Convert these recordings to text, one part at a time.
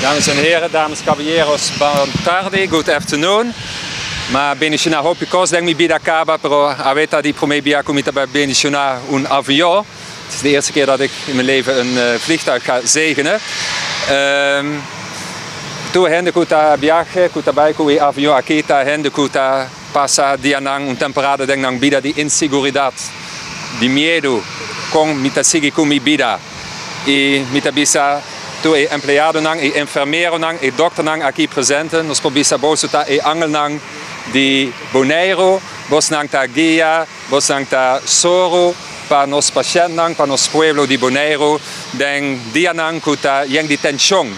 Dames en heren, dames caballeros, buon tardi, good afternoon. Ma benissimo hopi cos denk mi bida kaba, pero aveta di prome bia comita bij benissimo un avion. Het is de eerste keer dat ik in mijn leven een vliegtuig ga zegenen. Tu hende kuta viaje, kuta baiku e avion akita hende kuta passa dianang un temporada denk nang bida di inseguridad, di miedo, con mita sigi kumi bida. E mita bisa tu e empleado nang, e enfermero nang, e dokter nang aqui presente, nos pobisa bosuta e angel nang di Bonaire, bos nang ta guia, bos nang ta soro, pa nos paciente nang, pa nos pueblo di Bonaire, den dia nang kuta yeng di tensión.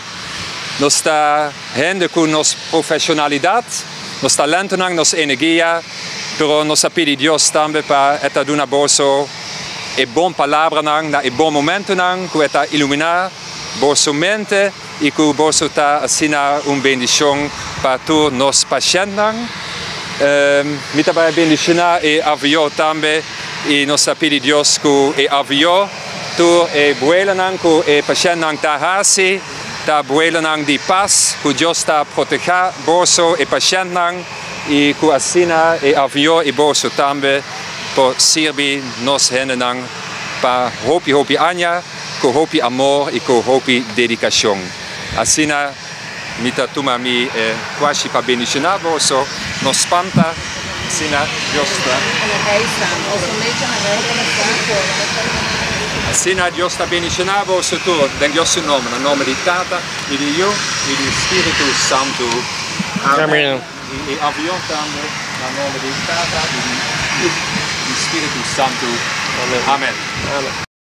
Nos ta hende ku nos professionalidad, nos talento nang, nos energia, pero nos apidi Dios tambe pa eta duna boso e bon palabra nang, na e bon momento nang, ku eta illuminar boso mente e ku boso ta asina un bendición pa tu nos paciente nang. Mita bij bendicionar e avion tambe e nos apidi Dios ku e avion tu e buela nang ku e paciente nang ta hasi ta buela nang di paz ku Dios ta proteja boso e paciente nang e ku asina e avion e boso tambe po sirbi nos hende nang pa hopi anya ku hopi amor e ku hopi dedicación. Asina mita tuma mi quasi pa bendicionar boso nos spanta asina Diosta. Asina Diosta bendicionar boso tu den Dios su nome, na nome di Tata, e di Io, e di Spiritu Santo. Amen. E avion tambe, na nome di Tata, e di Spiritu Santo. Amen. Amen.